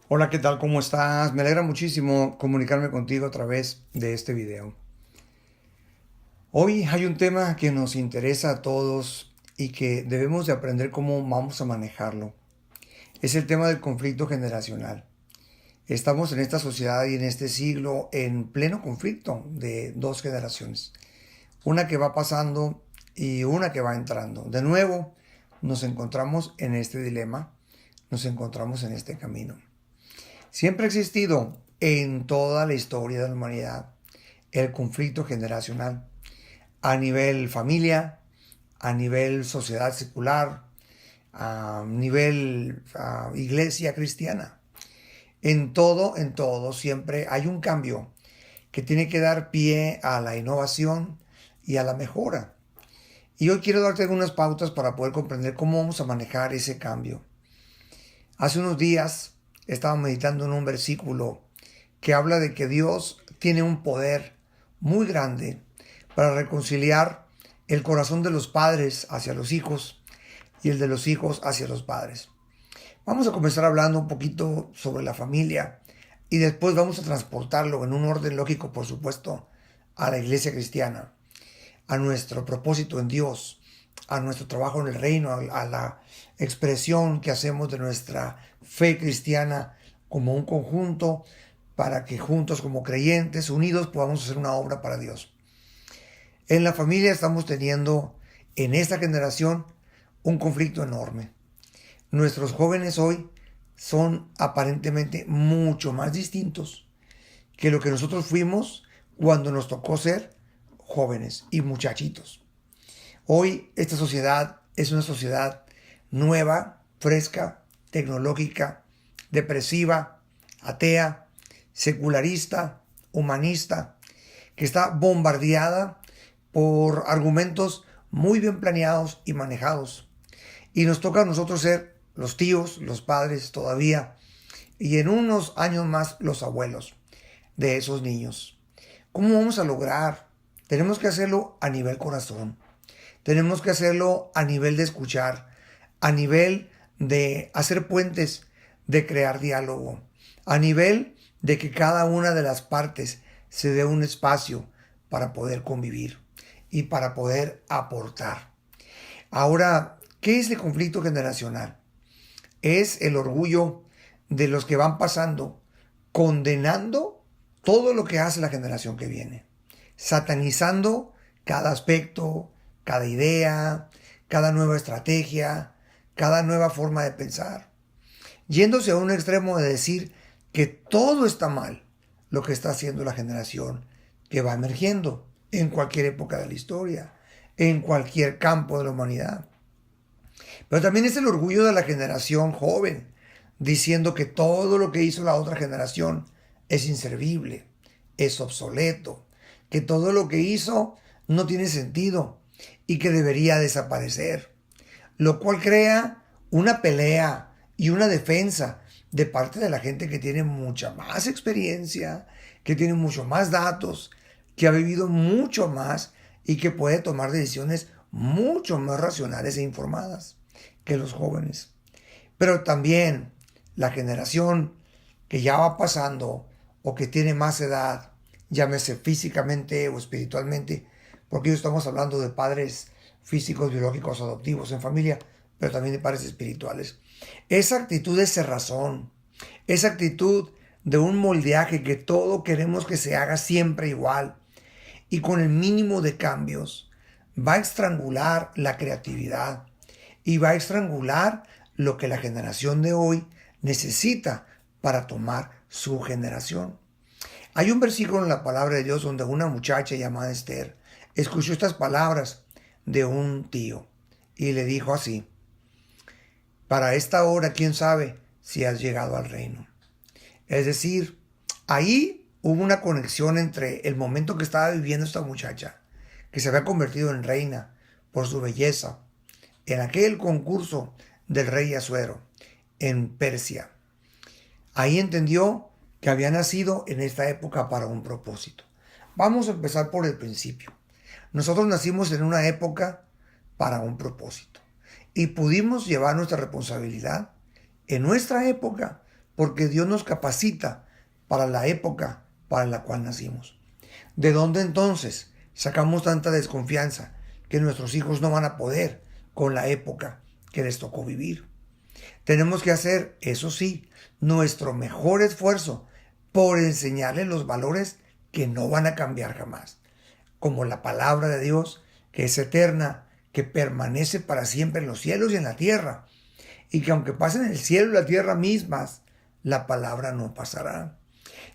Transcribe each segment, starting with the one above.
Hola, ¿qué tal? ¿Cómo estás? Me alegra muchísimo comunicarme contigo a través de este video. Hoy hay un tema que nos interesa a todos y que debemos de aprender cómo vamos a manejarlo. Es el tema del conflicto generacional. Estamos en esta sociedad y en este siglo en pleno conflicto de dos generaciones. Una que va pasando y una que va entrando. De nuevo, nos encontramos en este dilema, nos encontramos en este camino. Siempre ha existido en toda la historia de la humanidad el conflicto generacional a nivel familia, a nivel sociedad secular, a nivel iglesia cristiana. En todo, siempre hay un cambio que tiene que dar pie a la innovación y a la mejora. Y hoy quiero darte algunas pautas para poder comprender cómo vamos a manejar ese cambio. Hace unos días estaba meditando en un versículo que habla de que Dios tiene un poder muy grande para reconciliar el corazón de los padres hacia los hijos y el de los hijos hacia los padres. Vamos a comenzar hablando un poquito sobre la familia y después vamos a transportarlo en un orden lógico, por supuesto, a la iglesia cristiana, a nuestro propósito en Dios, a nuestro trabajo en el reino, a la expresión que hacemos de nuestra fe cristiana como un conjunto para que juntos como creyentes, unidos, podamos hacer una obra para Dios. En la familia estamos teniendo en esta generación un conflicto enorme. Nuestros jóvenes hoy son aparentemente mucho más distintos que lo que nosotros fuimos cuando nos tocó ser jóvenes y muchachitos. Hoy esta sociedad es una sociedad nueva, fresca, tecnológica, depresiva, atea, secularista, humanista, que está bombardeada por argumentos muy bien planeados y manejados. Y nos toca a nosotros ser los tíos, los padres todavía, y en unos años más los abuelos de esos niños. ¿Cómo vamos a lograr? Tenemos que hacerlo a nivel corazón. Tenemos que hacerlo a nivel de escuchar, a nivel de hacer puentes, de crear diálogo, a nivel de que cada una de las partes se dé un espacio para poder convivir y para poder aportar. Ahora, ¿qué es el conflicto generacional? Es el orgullo de los que van pasando, condenando todo lo que hace la generación que viene, satanizando cada aspecto, cada idea, cada nueva estrategia, cada nueva forma de pensar, yéndose a un extremo de decir que todo está mal lo que está haciendo la generación que va emergiendo en cualquier época de la historia, en cualquier campo de la humanidad. Pero también es el orgullo de la generación joven, diciendo que todo lo que hizo la otra generación es inservible, es obsoleto, que todo lo que hizo no tiene sentido y que debería desaparecer, lo cual crea una pelea y una defensa de parte de la gente que tiene mucha más experiencia, que tiene mucho más datos, que ha vivido mucho más y que puede tomar decisiones mucho más racionales e informadas que los jóvenes. Pero también la generación que ya va pasando o que tiene más edad, llámese físicamente o espiritualmente, porque hoy estamos hablando de padres físicos, biológicos, adoptivos en familia, pero también de padres espirituales. Esa actitud de cerrazón, esa actitud de un moldeaje que todo queremos que se haga siempre igual y con el mínimo de cambios, va a estrangular la creatividad y va a estrangular lo que la generación de hoy necesita para tomar su generación. Hay un versículo en la palabra de Dios donde una muchacha llamada Esther escuchó estas palabras de un tío y le dijo así: para esta hora, quién sabe si has llegado al reino. Es decir, ahí hubo una conexión entre el momento que estaba viviendo esta muchacha, que se había convertido en reina por su belleza, en aquel concurso del rey Asuero en Persia. Ahí entendió que había nacido en esta época para un propósito. Vamos a empezar por el principio. Nosotros nacimos en una época para un propósito y pudimos llevar nuestra responsabilidad en nuestra época porque Dios nos capacita para la época para la cual nacimos. ¿De dónde entonces sacamos tanta desconfianza que nuestros hijos no van a poder con la época que les tocó vivir? Tenemos que hacer, eso sí, nuestro mejor esfuerzo por enseñarles los valores que no van a cambiar jamás, como la palabra de Dios, que es eterna, que permanece para siempre en los cielos y en la tierra, y que aunque pasen el cielo y la tierra mismas, la palabra no pasará.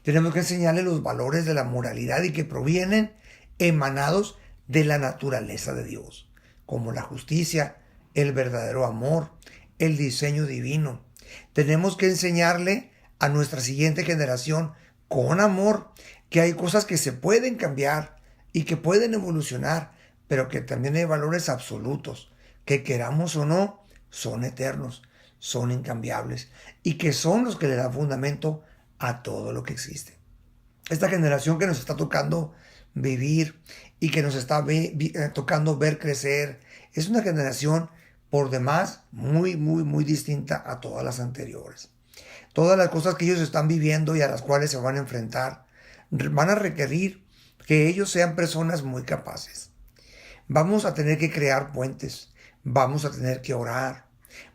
Tenemos que enseñarles los valores de la moralidad y que provienen emanados de la naturaleza de Dios, como la justicia, el verdadero amor, el diseño divino. Tenemos que enseñarle a nuestra siguiente generación con amor que hay cosas que se pueden cambiar y que pueden evolucionar, pero que también hay valores absolutos, que queramos o no, son eternos, son incambiables y que son los que le dan fundamento a todo lo que existe. Esta generación que nos está tocando vivir y que nos está tocando ver crecer, es una generación por demás muy distinta a todas las anteriores. Todas las cosas que ellos están viviendo y a las cuales se van a enfrentar van a requerir que ellos sean personas muy capaces. Vamos a tener que crear puentes, vamos a tener que orar,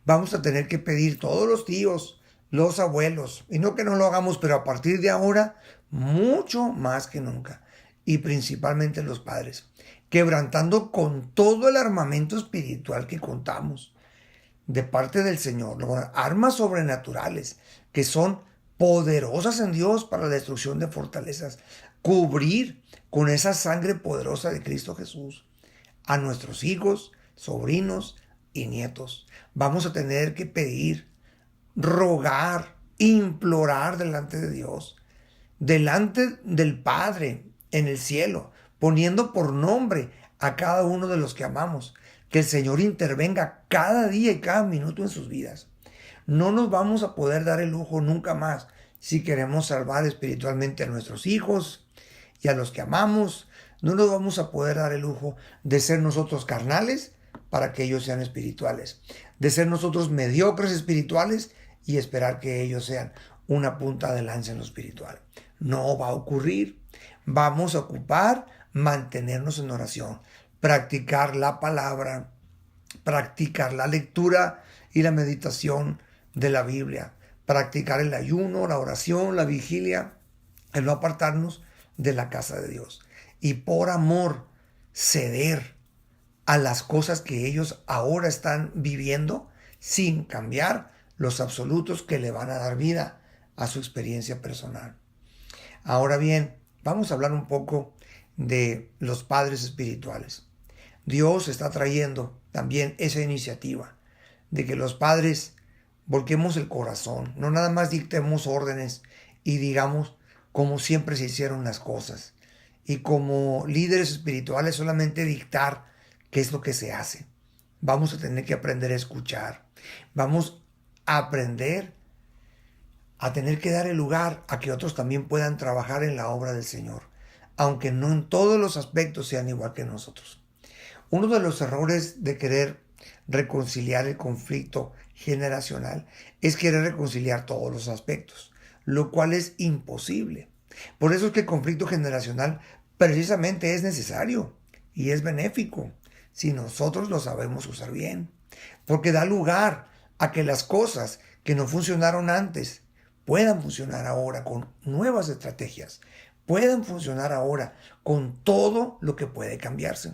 vamos a tener que pedir todos los tíos, los abuelos, y no que no lo hagamos, pero a partir de ahora, mucho más que nunca, y principalmente los padres, quebrantando con todo el armamento espiritual que contamos de parte del Señor, armas sobrenaturales que son poderosas en Dios para la destrucción de fortalezas, cubrir con esa sangre poderosa de Cristo Jesús a nuestros hijos, sobrinos y nietos. Vamos a tener que pedir, rogar, implorar delante de Dios, delante del Padre en el cielo, poniendo por nombre a cada uno de los que amamos, que el Señor intervenga cada día y cada minuto en sus vidas. No nos vamos a poder dar el lujo nunca más si queremos salvar espiritualmente a nuestros hijos y a los que amamos. No nos vamos a poder dar el lujo de ser nosotros carnales para que ellos sean espirituales, de ser nosotros mediocres espirituales y esperar que ellos sean una punta de lanza en lo espiritual. No va a ocurrir. Vamos a ocupar mantenernos en oración, practicar la palabra, practicar la lectura y la meditación de la Biblia, practicar el ayuno, la oración, la vigilia, el no apartarnos de la casa de Dios. Y por amor, ceder a las cosas que ellos ahora están viviendo sin cambiar los absolutos que le van a dar vida a su experiencia personal. Ahora bien, vamos a hablar un poco de los padres espirituales. Dios está trayendo también esa iniciativa de que los padres volquemos el corazón, no nada más dictemos órdenes y digamos como siempre se hicieron las cosas, y como líderes espirituales solamente dictar qué es lo que se hace. Vamos a tener que aprender a escuchar, vamos a aprender a tener que dar el lugar a que otros también puedan trabajar en la obra del Señor, aunque no en todos los aspectos sean igual que nosotros. Uno de los errores de querer reconciliar el conflicto generacional es querer reconciliar todos los aspectos, lo cual es imposible. Por eso es que el conflicto generacional precisamente es necesario y es benéfico si nosotros lo sabemos usar bien, porque da lugar a que las cosas que no funcionaron antes puedan funcionar ahora con nuevas estrategias, puedan funcionar ahora con todo lo que puede cambiarse.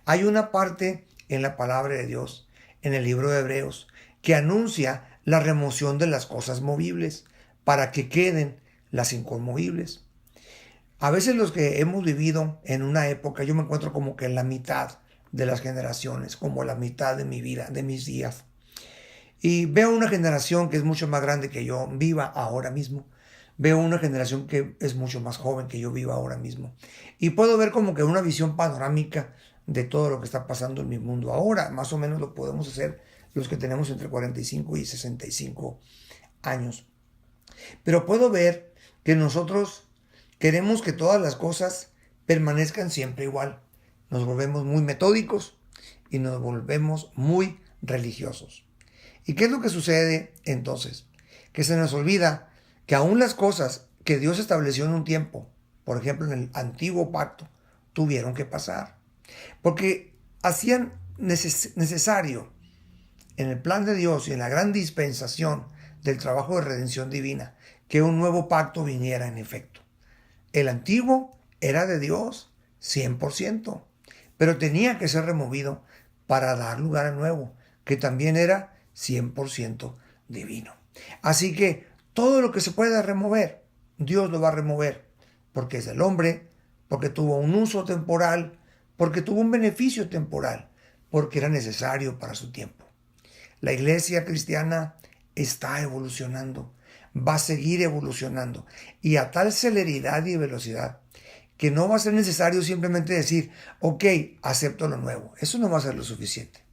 Hay una parte en la palabra de Dios, en el libro de Hebreos, que anuncia la remoción de las cosas movibles para que queden las inconmovibles. A veces los que hemos vivido en una época, yo me encuentro como que en la mitad de las generaciones, como la mitad de mi vida, de mis días. Y veo una generación que es mucho más grande que yo viva ahora mismo. Veo una generación que es mucho más joven que yo viva ahora mismo. Y puedo ver como que una visión panorámica de todo lo que está pasando en mi mundo ahora. Más o menos lo podemos hacer los que tenemos entre 45 y 65 años. Pero puedo ver que nosotros queremos que todas las cosas permanezcan siempre igual. Nos volvemos muy metódicos y nos volvemos muy religiosos. ¿Y qué es lo que sucede entonces? que se nos olvida que aún las cosas que Dios estableció en un tiempo, por ejemplo en el antiguo pacto, tuvieron que pasar. Porque hacían necesario en el plan de Dios y en la gran dispensación del trabajo de redención divina que un nuevo pacto viniera en efecto. El antiguo era de Dios 100%, pero tenía que ser removido para dar lugar al nuevo, que también era 100% divino. Así que todo lo que se pueda remover, Dios lo va a remover, porque es del hombre, porque tuvo un uso temporal, porque tuvo un beneficio temporal, porque era necesario para su tiempo. La iglesia cristiana está evolucionando, va a seguir evolucionando, y a tal celeridad y velocidad que no va a ser necesario simplemente decir, ok, acepto lo nuevo. Eso no va a ser lo suficiente,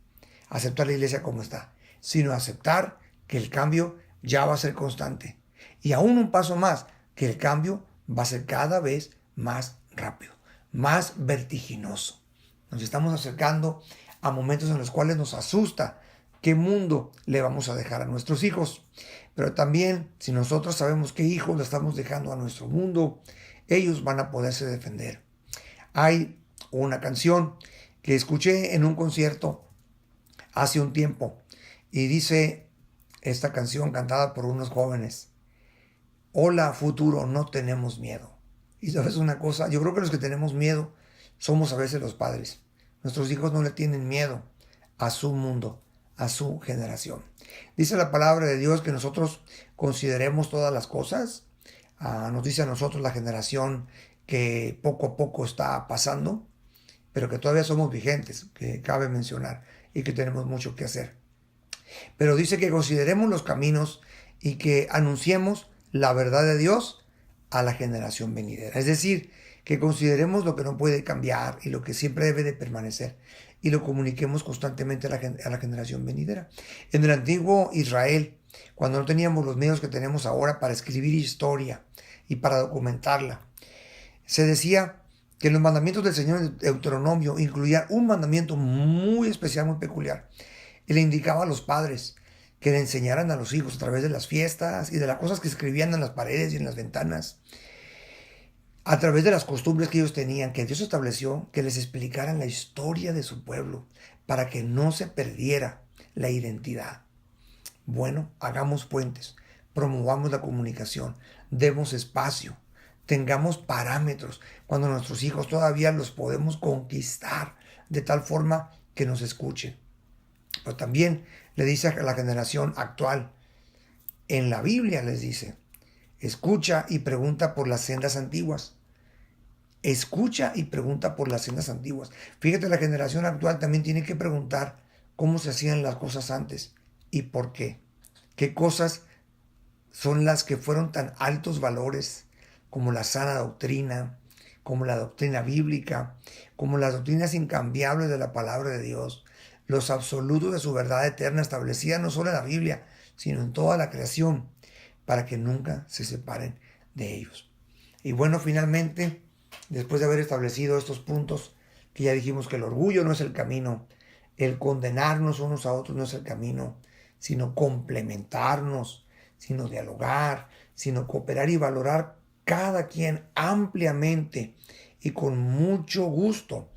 aceptar la iglesia como está, sino aceptar que el cambio ya va a ser constante. Y aún un paso más, que el cambio va a ser cada vez más rápido, más vertiginoso. Nos estamos acercando a momentos en los cuales nos asusta qué mundo le vamos a dejar a nuestros hijos. Pero también, si nosotros sabemos qué hijos le estamos dejando a nuestro mundo, ellos van a poderse defender. Hay una canción que escuché en un concierto hace un tiempo y dice esta canción cantada por unos jóvenes: hola futuro, no tenemos miedo. Y sabes una cosa, yo creo que los que tenemos miedo somos a veces los padres. Nuestros hijos no le tienen miedo a su mundo, a su generación. Dice la palabra de Dios que nosotros consideremos todas las cosas. Nos dice a nosotros, la generación que poco a poco está pasando, pero que todavía somos vigentes, que cabe mencionar, y que tenemos mucho que hacer. Pero dice que consideremos los caminos y que anunciemos la verdad de Dios a la generación venidera. Es decir, que consideremos lo que no puede cambiar y lo que siempre debe de permanecer, y lo comuniquemos constantemente a la generación venidera. En el antiguo Israel, cuando no teníamos los medios que tenemos ahora para escribir historia y para documentarla, se decía que los mandamientos del Señor en Deuteronomio incluían un mandamiento muy especial, muy peculiar. Y le indicaba a los padres que le enseñaran a los hijos a través de las fiestas y de las cosas que escribían en las paredes y en las ventanas, a través de las costumbres que ellos tenían, que Dios estableció, que les explicaran la historia de su pueblo para que no se perdiera la identidad. Bueno, hagamos puentes, promovamos la comunicación, demos espacio, tengamos parámetros cuando nuestros hijos todavía los podemos conquistar de tal forma que nos escuchen. Pero también le dice a la generación actual, en la Biblia les dice, escucha y pregunta por las sendas antiguas. Escucha y pregunta por las sendas antiguas. Fíjate, la generación actual también tiene que preguntar cómo se hacían las cosas antes y por qué. ¿Qué cosas son las que fueron tan altos valores como la sana doctrina, como la doctrina bíblica, como las doctrinas incambiables de la palabra de Dios, los absolutos de su verdad eterna establecida no solo en la Biblia, sino en toda la creación, para que nunca se separen de ellos? Y bueno, finalmente, después de haber establecido estos puntos, que ya dijimos que el orgullo no es el camino, el condenarnos unos a otros no es el camino, sino complementarnos, sino dialogar, sino cooperar y valorar cada quien ampliamente y con mucho gusto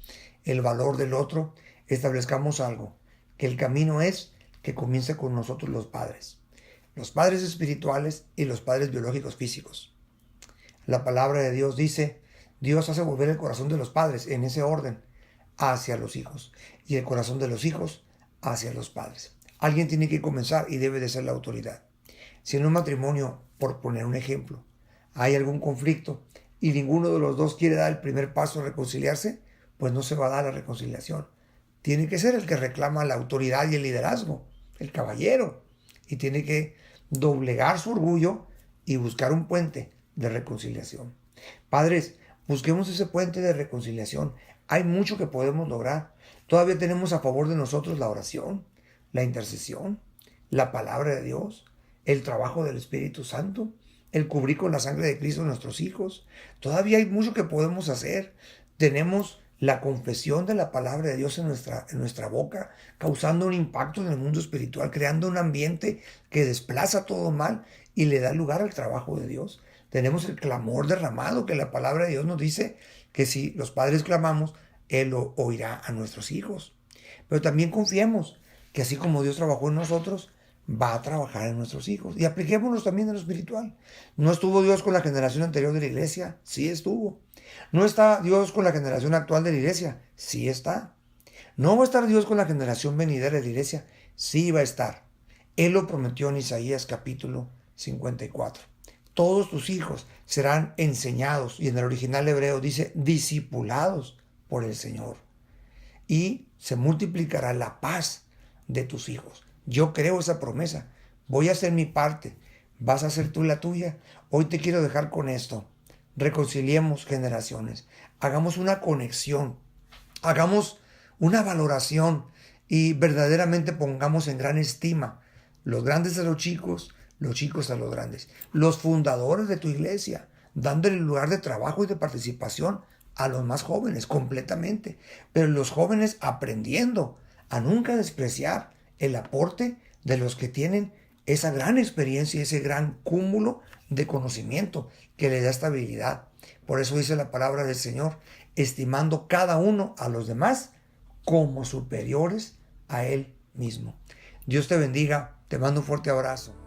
el valor del otro. Establezcamos algo, que el camino es que comience con nosotros los padres espirituales y los padres biológicos físicos. La palabra de Dios dice, Dios hace volver el corazón de los padres en ese orden hacia los hijos y el corazón de los hijos hacia los padres. Alguien tiene que comenzar y debe de ser la autoridad. Si en un matrimonio, por poner un ejemplo, hay algún conflicto y ninguno de los dos quiere dar el primer paso a reconciliarse, pues no se va a dar la reconciliación. Tiene que ser el que reclama la autoridad y el liderazgo, el caballero, y tiene que doblegar su orgullo y buscar un puente de reconciliación. Padres, busquemos ese puente de reconciliación. Hay mucho que podemos lograr. Todavía tenemos a favor de nosotros la oración, la intercesión, la palabra de Dios, el trabajo del Espíritu Santo, el cubrir con la sangre de Cristo a nuestros hijos. Todavía hay mucho que podemos hacer. Tenemos la confesión de la palabra de Dios en nuestra boca, causando un impacto en el mundo espiritual, creando un ambiente que desplaza todo mal y le da lugar al trabajo de Dios. Tenemos el clamor derramado, que la palabra de Dios nos dice que si los padres clamamos, Él lo oirá a nuestros hijos. Pero también confiemos que así como Dios trabajó en nosotros, va a trabajar en nuestros hijos. Y apliquémonos también en lo espiritual. ¿No estuvo Dios con la generación anterior de la iglesia? Sí estuvo. ¿No está Dios con la generación actual de la iglesia? Sí está. ¿No va a estar Dios con la generación venidera de la iglesia? Sí va a estar. Él lo prometió en Isaías capítulo 54. Todos tus hijos serán enseñados, y en el original hebreo dice discipulados por el Señor. Y se multiplicará la paz de tus hijos. Yo creo esa promesa. Voy a hacer mi parte. Vas a hacer tú la tuya. Hoy te quiero dejar con esto. Reconciliemos generaciones. Hagamos una conexión. Hagamos una valoración y verdaderamente pongamos en gran estima los grandes a los chicos a los grandes. Los fundadores de tu iglesia, dándole lugar de trabajo y de participación a los más jóvenes completamente. Pero los jóvenes aprendiendo a nunca despreciar el aporte de los que tienen esa gran experiencia y ese gran cúmulo de conocimiento que le da estabilidad. Por eso dice la palabra del Señor, estimando cada uno a los demás como superiores a Él mismo. Dios te bendiga, te mando un fuerte abrazo.